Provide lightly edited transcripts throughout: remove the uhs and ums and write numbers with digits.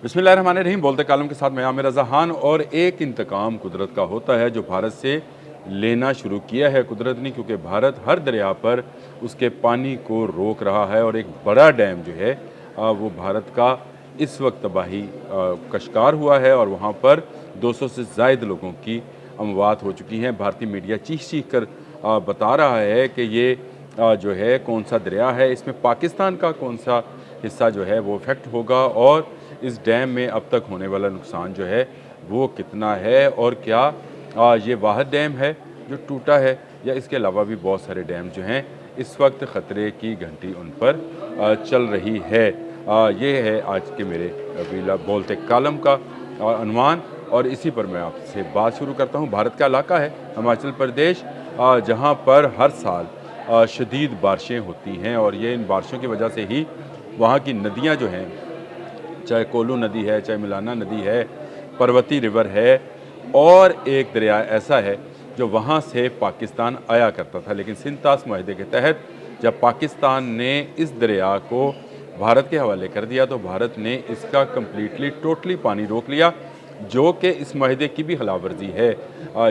बिस्मिल्लाहिर्रहमानिर्रहीम। बोलते कालम के साथ मैं आमिर रज़ा खान। और एक इंतकाम कुदरत का होता है जो भारत से लेना शुरू किया है कुदरत ने, क्योंकि भारत हर दरिया पर उसके पानी को रोक रहा है। और एक बड़ा डैम जो है वो भारत का इस वक्त तबाही का शिकार हुआ है और वहाँ पर 200 से ज़ायद लोगों की अमवात हो चुकी हैं। भारतीय मीडिया चीख चीख कर बता रहा है कि ये जो है कौन सा दरिया है, इसमें पाकिस्तान का कौन सा हिस्सा जो है वो इफ़ेक्ट होगा और इस डैम में अब तक होने वाला नुकसान जो है वो कितना है, और क्या ये वाहिद डैम है जो टूटा है या इसके अलावा भी बहुत सारे डैम जो हैं इस वक्त ख़तरे की घंटी उन पर चल रही है। ये है आज के मेरे अभी बोलते कालम का अनुमान, और इसी पर मैं आपसे बात शुरू करता हूँ। भारत का इलाका है हिमाचल प्रदेश, जहाँ पर हर साल शदीद बारिशें होती हैं और ये इन बारिशों की वजह से ही वहाँ की नदियाँ जो हैं, चाहे कोल्लू नदी है, चाहे मिलाना नदी है, पर्वती रिवर है, और एक दरिया ऐसा है जो वहाँ से पाकिस्तान आया करता था। लेकिन सिंतास माहदे के तहत जब पाकिस्तान ने इस दरिया को भारत के हवाले कर दिया तो भारत ने इसका कम्प्लीटली टोटली पानी रोक लिया, जो कि इस माहदे की भी खिलाफवर्जी है।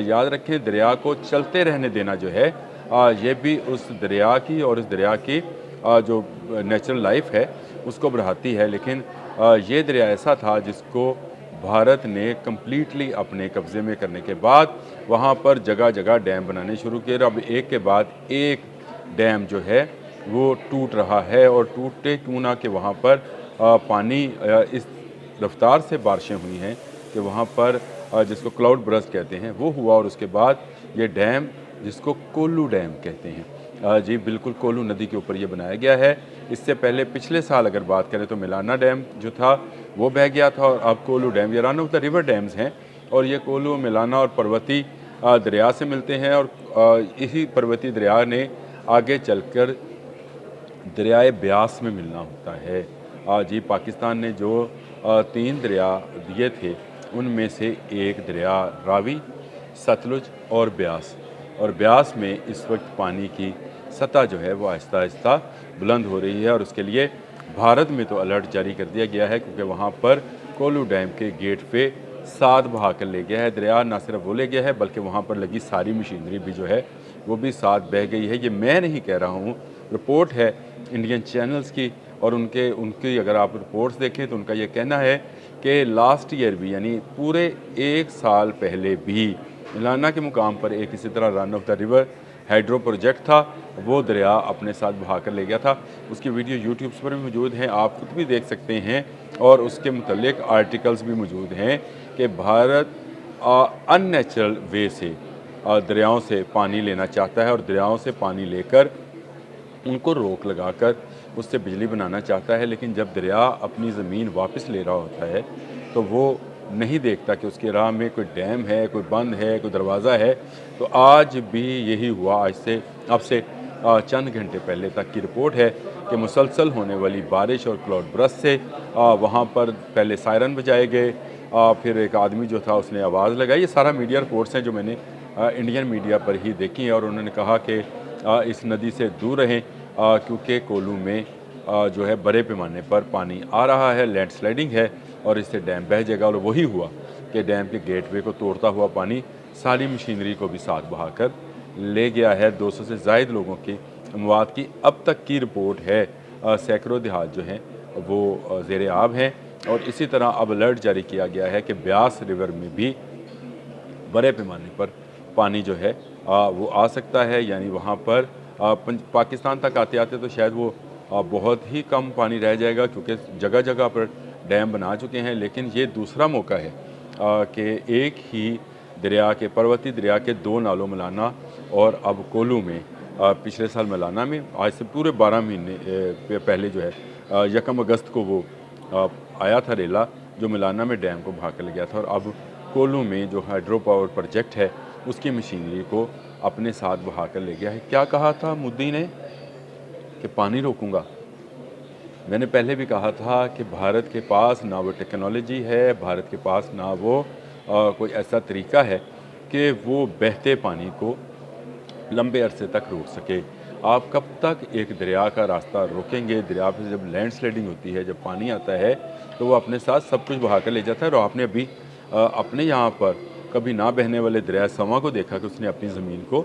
याद रखें, दरिया को चलते रहने देना जो है ये भी उस दरिया की और इस दरिया की जो नेचुरल लाइफ है उसको बढ़ाती है। लेकिन ये दरिया ऐसा था जिसको भारत ने कम्प्लीटली अपने कब्ज़े में करने के बाद वहाँ पर जगह जगह डैम बनाने शुरू किए। अब एक के बाद एक डैम जो है वो टूट रहा है, और टूटे क्यों ना कि वहाँ पर पानी इस रफ्तार से बारिशें हुई हैं कि वहाँ पर जिसको क्लाउड बर्स्ट कहते हैं वो हुआ, और उसके बाद ये डैम जिसको कोल्लू डैम कहते हैं, जी बिल्कुल कोल्लू नदी के ऊपर ये बनाया गया है। इससे पहले पिछले साल अगर बात करें तो मिलाना डैम जो था वो बह गया था, और अब कोल्लू डैम, ये run of the river dams हैं, और ये कोल्लू, मिलाना और पर्वती दरिया से मिलते हैं। और इसी पर्वती दरिया ने आगे चलकर दरियाए ब्यास में मिलना होता है। जी पाकिस्तान ने जो 3 दरिया दिए थे उनमें से एक दरिया रावी, सतलुज और ब्यास, और ब्यास में इस वक्त पानी की सतह जो है वो आहिस्ता आहिस्ता बुलंद हो रही है। और उसके लिए भारत में तो अलर्ट जारी कर दिया गया है, क्योंकि वहाँ पर कोल्लू डैम के गेट पे साथ बहा कर ले गया है दरिया। ना सिर्फ वो ले गया है बल्कि वहाँ पर लगी सारी मशीनरी भी जो है वो भी साथ बह गई है। ये मैं नहीं कह रहा हूँ, रिपोर्ट है इंडियन चैनल्स की, और उनकी अगर आप रिपोर्ट्स देखें तो उनका ये कहना है कि लास्ट ईयर भी, यानी पूरे 1 साल पहले भी मिलाना के मुकाम पर एक इसी तरह run of the river hydro project था, वो दरिया अपने साथ बहा कर ले गया था। उसकी वीडियो यूट्यूब पर भी मौजूद हैं, आप खुद भी देख सकते हैं, और उसके मुतल्लिक आर्टिकल्स भी मौजूद हैं कि भारत अननेचुरल वे से दरियाओं से पानी लेना चाहता है, और दरियाओं से पानी लेकर उनको रोक लगाकर उससे बिजली बनाना चाहता है। लेकिन जब दरिया अपनी ज़मीन वापस ले रहा होता है तो वो नहीं देखता कि उसके राह में कोई डैम है, कोई बंद है, कोई दरवाज़ा है। तो आज भी यही हुआ। आज से अब से चंद घंटे पहले तक की रिपोर्ट है कि मुसलसल होने वाली बारिश और क्लाउड बर्स्ट से वहाँ पर पहले सायरन बजाए गए, फिर एक आदमी जो था उसने आवाज़ लगाई। ये सारा मीडिया रिपोर्ट्स हैं जो मैंने इंडियन मीडिया पर ही देखी हैं, और उन्होंने कहा कि इस नदी से दूर रहें क्योंकि कोल्लू में जो है बड़े पैमाने पर पानी आ रहा है, लैंडस्लाइडिंग है और इससे डैम बह जाएगा। और वही हुआ कि डैम के गेटवे को तोड़ता हुआ पानी सारी मशीनरी को भी साथ बहाकर ले गया है। 200 से ज़ायद लोगों की अमवात की अब तक की रिपोर्ट है। सैकड़ों देहात जो हैं वो ज़ेर आब हैं, और इसी तरह अब अलर्ट जारी किया गया है कि ब्यास रिवर में भी बड़े पैमाने पर पानी जो है वो आ सकता है। यानी वहाँ पर पाकिस्तान तक आते आते तो शायद वो बहुत ही कम पानी रह जाएगा, क्योंकि जगह जगह पर डैम बना चुके हैं। लेकिन ये दूसरा मौका है कि एक ही दरिया के, पर्वती दरिया के 2 नालों मिलाना और अब कोल्लू में, पिछले साल मिलाना में आज से पूरे 12 महीने पहले जो है 1 अगस्त को वो आया था रेला जो मिलाना में डैम को बहा कर ले गया था। और अब कोल्लू में जो हाइड्रो पावर प्रोजेक्ट है उसकी मशीनरी को अपने साथ बहा कर ले गया है। क्या कहा था मोदी ने कि पानी रोकूंगा? मैंने पहले भी कहा था कि भारत के पास ना वो टेक्नोलॉजी है, भारत के पास ना वो कोई ऐसा तरीका है कि वो बहते पानी को लंबे अरसे तक रोक सके। आप कब तक एक दरिया का रास्ता रोकेंगे? दरिया पे जब लैंडस्लाइडिंग होती है, जब पानी आता है, तो वो अपने साथ सब कुछ बहा कर ले जाता है। और आपने अभी अपने यहाँ पर कभी ना बहने वाले दरिया सवां को देखा कि उसने अपनी ज़मीन को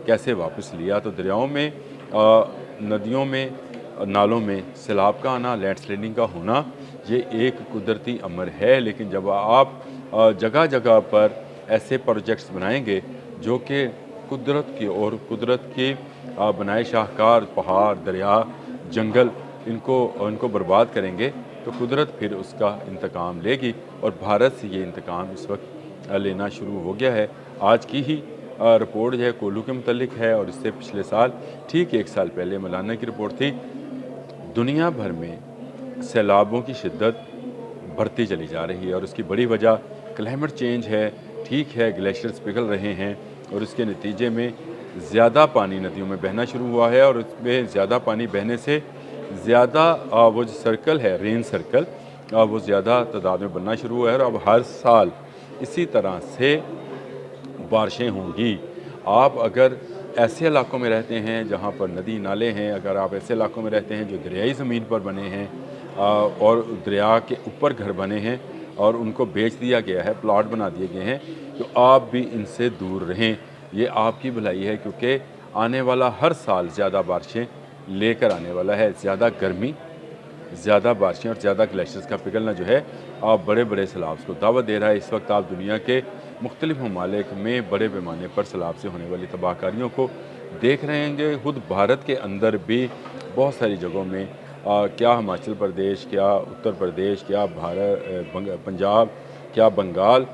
कैसे वापस लिया। तो दरियाओं में, नदियों में, नालों में सैलाब का आना, लैंडस्लाइडिंग का होना, ये एक कुदरती अमर है। लेकिन जब आप जगह जगह पर ऐसे प्रोजेक्ट्स बनाएंगे जो कि कुदरत की और कुदरत के बनाए शाहकार पहाड़, दरिया, जंगल, इनको बर्बाद करेंगे, तो कुदरत फिर उसका इंतकाम लेगी। और भारत से ये इंतकाम इस वक्त लेना शुरू हो गया है। आज की ही रिपोर्ट जो है कोल्लू के मुतल्लिक है, और इससे पिछले साल ठीक 1 साल पहले मलाना की रिपोर्ट थी। दुनिया भर में सैलाबों की शिद्दत बढ़ती चली जा रही है, और उसकी बड़ी वजह क्लाइमेट चेंज है। ठीक है, ग्लेशियर्स पिघल रहे हैं, और इसके नतीजे में ज़्यादा पानी नदियों में बहना शुरू हुआ है, और उसमें ज़्यादा पानी बहने से ज़्यादा वो जो सर्कल है, रेन सर्कल, वो ज़्यादा तादाद में बनना शुरू हुआ है। और अब हर साल इसी तरह से बारिशें होंगी। आप अगर ऐसे इलाकों में रहते हैं जहाँ पर नदी नाले हैं, अगर आप ऐसे इलाकों में रहते हैं जो दरियाई ज़मीन पर बने हैं, और दरिया के ऊपर घर बने हैं और उनको बेच दिया गया है, प्लॉट बना दिए गए हैं, तो आप भी इनसे दूर रहें। ये आपकी भलाई है, क्योंकि आने वाला हर साल ज़्यादा बारिशें लेकर आने वाला है। ज़्यादा गर्मी, ज़्यादा बारिशें और ज़्यादा ग्लेशियर्स का पिघलना जो है, आप बड़े बड़े सैलाब को दावत दे रहा है। इस वक्त आप दुनिया के मुख्तलिफ ममालिक में बड़े पैमाने पर सैलाब से होने वाली तबाहकारियों को देख रहे हैं। खुद भारत के अंदर भी बहुत सारी जगहों में, क्या हिमाचल प्रदेश, क्या उत्तर प्रदेश, क्या पंजाब, क्या बंगाल,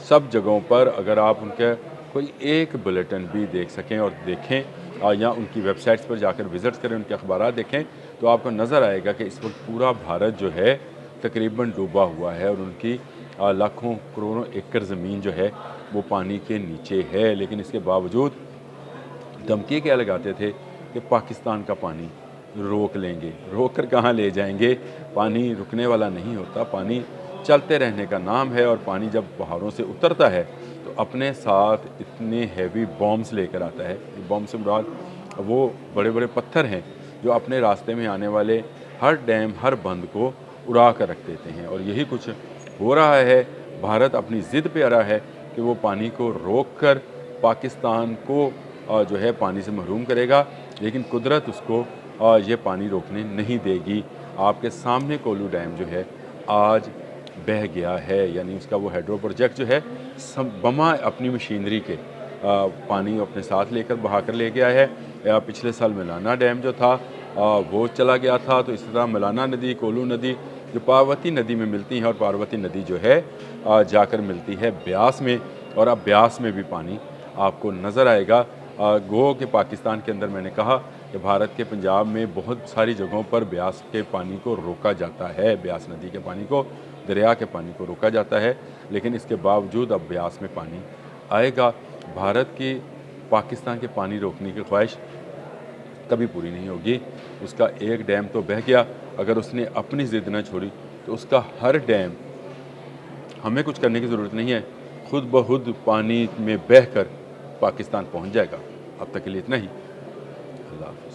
सब जगहों पर अगर आप उनके कोई एक बुलेटिन भी देख सकें और देखें, या उनकी वेबसाइट्स पर जाकर विज़िट करें, उनके अखबार देखें, तो आपको नज़र आएगा कि इस वक्त पूरा भारत जो है तकरीबन डूबा हुआ है, और उनकी लाखों करोड़ों एकड़ ज़मीन जो है वो पानी के नीचे है। लेकिन इसके बावजूद धमकी क्या लगाते थे कि पाकिस्तान का पानी रोक लेंगे। रोक कर कहाँ ले जाएंगे? पानी रुकने वाला नहीं होता, पानी चलते रहने का नाम है। और पानी जब पहाड़ों से उतरता है तो अपने साथ इतने हैवी बॉम्ब्स लेकर आता है। बॉम्ब से मुराद वो बड़े बड़े पत्थर हैं जो अपने रास्ते में आने वाले हर डैम, हर बंद को उड़ा कर रख देते हैं। और यही कुछ हो रहा है। भारत अपनी ज़िद पे अड़ा है कि वो पानी को रोक कर पाकिस्तान को जो है पानी से महरूम करेगा, लेकिन कुदरत उसको ये पानी रोकने नहीं देगी। आपके सामने कोल्लू डैम जो है आज बह गया है, यानी उसका वो हाइड्रो प्रोजेक्ट जो है बमा अपनी मशीनरी के पानी अपने साथ लेकर बहा कर ले गया है। या पिछले साल मलाना डैम जो था वो चला गया था। तो इस तरह मलाना नदी, कोल्लू नदी जो पार्वती नदी में मिलती हैं, और पार्वती नदी जो है जाकर मिलती है ब्यास में, और अब ब्यास में भी पानी आपको नज़र आएगा। गो के पाकिस्तान के अंदर मैंने कहा कि भारत के पंजाब में बहुत सारी जगहों पर ब्यास के पानी को रोका जाता है, ब्यास नदी के पानी को, दरिया के पानी को रोका जाता है, लेकिन इसके बावजूद अब ब्यास में पानी आएगा। भारत की पाकिस्तान के पानी रोकने की ख्वाहिश कभी पूरी नहीं होगी। उसका एक डैम तो बह गया, अगर उसने अपनी ज़िद न छोड़ी तो उसका हर डैम, हमें कुछ करने की ज़रूरत नहीं है, खुद ब खुद पानी में बह कर पाकिस्तान पहुँच जाएगा। अब तक के लिए इतना ही। अल्लाह हाफ़िज़।